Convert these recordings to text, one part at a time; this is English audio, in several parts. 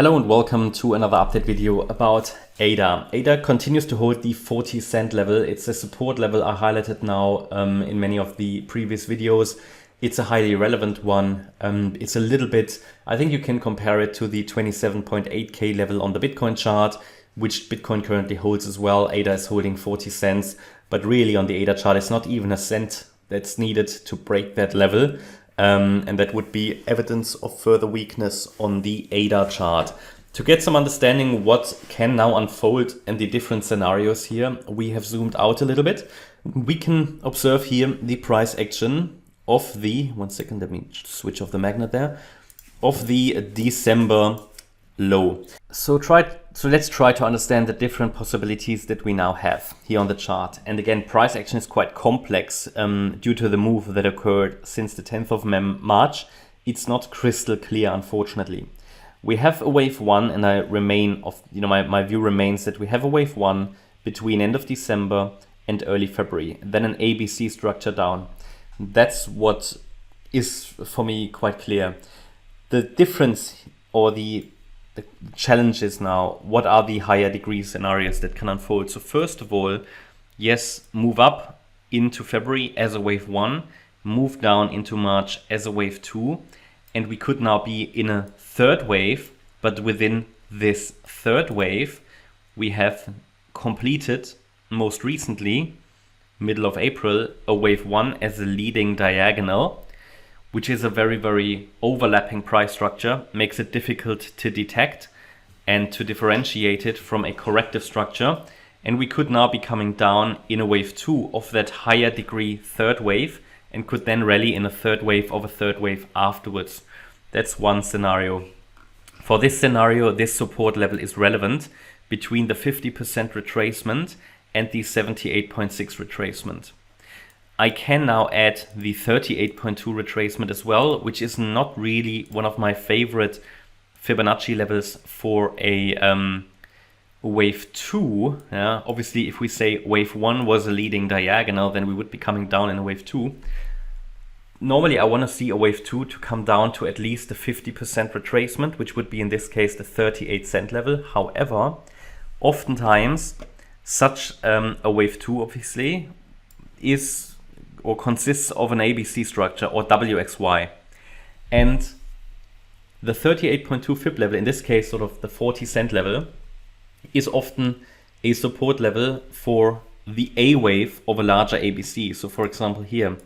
Hello and welcome to another update video about ADA. ADA continues to hold the 40 cent level. It's a support level I highlighted now in many of the previous videos. It's a highly relevant one. It's a little bit, I think you can compare it to the 27.8k level on the Bitcoin chart, which Bitcoin currently holds as well. ADA is holding 40 cents, but really on the ADA chart, it's not even a cent that's needed to break that level. And that would be evidence of further weakness on the ADA chart. To get some understanding what can now unfold and the different scenarios here, we have zoomed out a little bit. We can observe here the price action of the, one second, let me switch off the magnet there, of the December low. So let's try to understand the different possibilities that we now have here on the chart. And again, price action is quite complex due to the move that occurred since the 10th of March. It's not crystal clear, unfortunately. We have a wave one, and my view remains that we have a wave one between end of December and early February, then an ABC structure down. That's what is for me quite clear. The difference or the challenge is now, what are the higher degree scenarios that can unfold? So first of all, yes, move up into February as a wave one, move down into March as a wave two, and we could now be in a third wave, but within this third wave, we have completed most recently, middle of April, a wave one as a leading diagonal, which is a very, very overlapping price structure, makes it difficult to detect and to differentiate it from a corrective structure. And we could now be coming down in a wave two of that higher degree third wave and could then rally in a third wave of a third wave afterwards. That's one scenario. For this scenario, this support level is relevant between the 50% retracement and the 78.6 retracement. I can now add the 38.2 retracement as well, which is not really one of my favorite Fibonacci levels for a wave two. Obviously, if we say wave one was a leading diagonal, then we would be coming down in a wave two. Normally, I want to see a wave two to come down to at least the 50% retracement, which would be in this case the 38 cent level. However, oftentimes such a wave two obviously is or consists of an ABC structure or WXY. And the 38.2 Fib level, in this case sort of the 40 cent level, is often a support level for the A wave of a larger ABC. So for example here,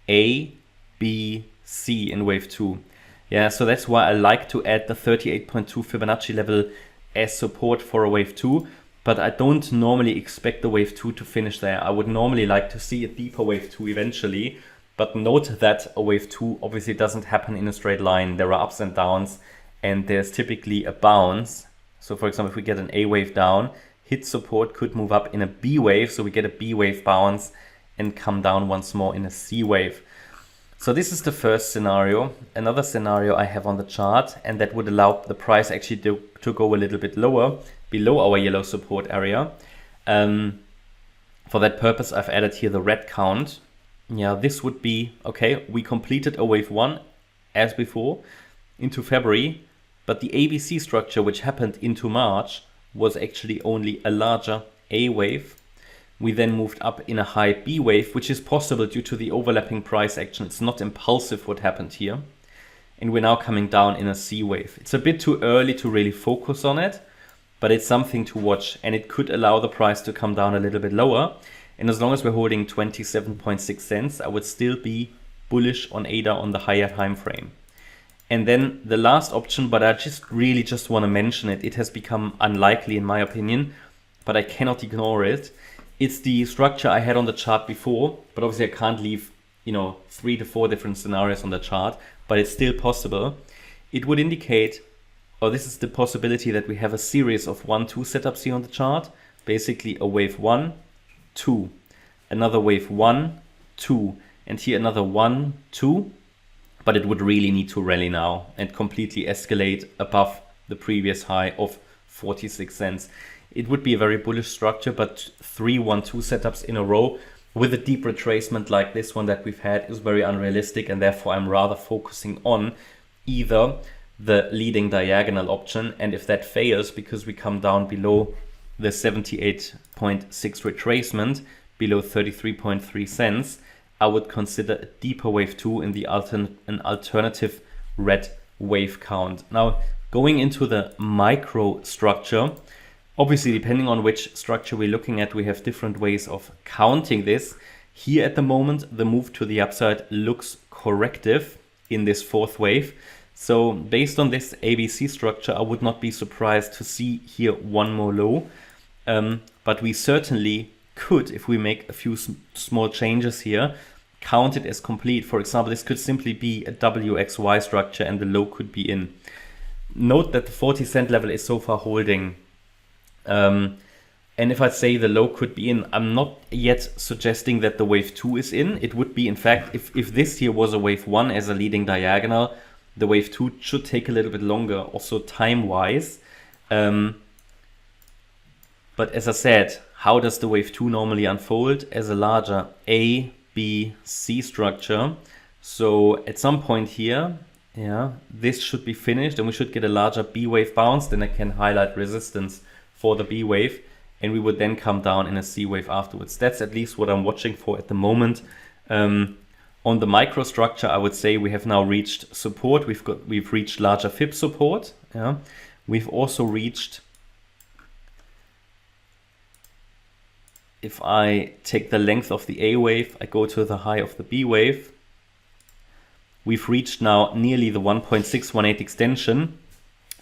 A, B, C in wave two. Yeah, so that's why I like to add the 38.2 Fibonacci level as support for a wave two. But I don't normally expect the wave two to finish there. I would normally like to see a deeper wave two eventually. But note that a wave two obviously doesn't happen in a straight line. There are ups and downs, and there's typically a bounce. So for example, if we get an A wave down, hit support could move up in a B wave. So we get a B wave bounce and come down once more in a C wave. So this is the first scenario. Another scenario I have on the chart, and that would allow the price actually to go a little bit lower, below our yellow support area. For that purpose, I've added here the red count. Yeah, this would be, okay, we completed a wave one as before into February, but the ABC structure, which happened into March, was actually only a larger A wave. We then moved up in a high B wave, which is possible due to the overlapping price action. It's not impulsive what happened here. And we're now coming down in a C wave. It's a bit too early to really focus on it, but it's something to watch, and it could allow the price to come down a little bit lower. And as long as we're holding 27.6 cents, I would still be bullish on ADA on the higher time frame. And then the last option, but I really just want to mention it. It has become unlikely in my opinion, but I cannot ignore it. It's the structure I had on the chart before, but obviously I can't leave 3 to 4 different scenarios on the chart, but it's still possible. It would indicate, or this is the possibility that we have a series of 1-2 setups here on the chart. Basically a wave 1, 2, another wave 1, 2, and here another 1, 2. But it would really need to rally now and completely escalate above the previous high of 46 cents. It would be a very bullish structure, but 3-1-2 setups in a row with a deep retracement like this one that we've had is very unrealistic, and therefore I'm rather focusing on either the leading diagonal option. And if that fails, because we come down below the 78.6 retracement, below 33.3 cents, I would consider a deeper wave 2 in the an alternative red wave count. Now, going into the micro structure, obviously, depending on which structure we're looking at, we have different ways of counting this. Here at the moment, the move to the upside looks corrective in this fourth wave. So based on this ABC structure, I would not be surprised to see here one more low. But we certainly could, if we make a few small changes here, count it as complete. For example, this could simply be a WXY structure and the low could be in. Note that the 40 cent level is so far holding. And if I say the low could be in, I'm not yet suggesting that the wave 2 is in. It would be, in fact, if this here was a wave 1 as a leading diagonal, the wave 2 should take a little bit longer, also time-wise. But as I said, how does the wave 2 normally unfold? As a larger A, B, C structure. So at some point here, this should be finished and we should get a larger B wave bounce. Then I can highlight resistance for the B wave, and we would then come down in a C wave afterwards. That's at least what I'm watching for at the moment. On the microstructure, I would say we have now reached support. We've reached larger fib support. We've also reached, if I take the length of the A wave, I go to the high of the B wave. We've reached now nearly the 1.618 extension.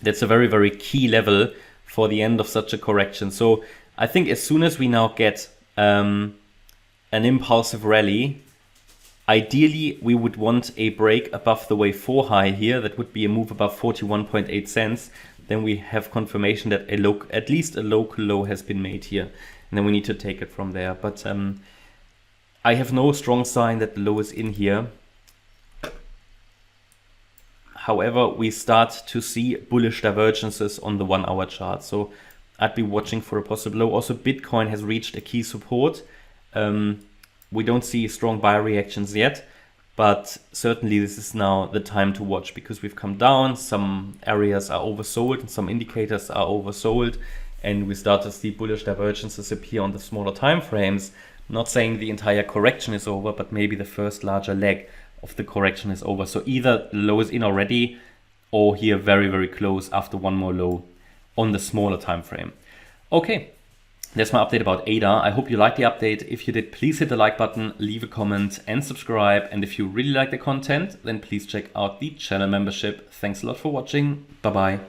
That's a very, very key level for the end of such a correction. So I think as soon as we now get an impulsive rally, ideally we would want a break above the wave 4 high here. That would be a move above 41.8 cents. Then we have confirmation that at least a local low has been made here. And then we need to take it from there. But I have no strong sign that the low is in here. However, we start to see bullish divergences on the 1 hour chart. So I'd be watching for a possible low. Also, Bitcoin has reached a key support. We don't see strong buy reactions yet, but certainly this is now the time to watch because we've come down. Some areas are oversold and some indicators are oversold, and we start to see bullish divergences appear on the smaller time frames. Not saying the entire correction is over, but maybe the first larger leg of the correction is over. So either the low is in already or here very, very close after one more low on the smaller time frame. Okay, that's my update about ADA. I hope you liked the update. If you did, please hit the like button, leave a comment and subscribe. And if you really like the content, then please check out the channel membership. Thanks a lot for watching. Bye-bye.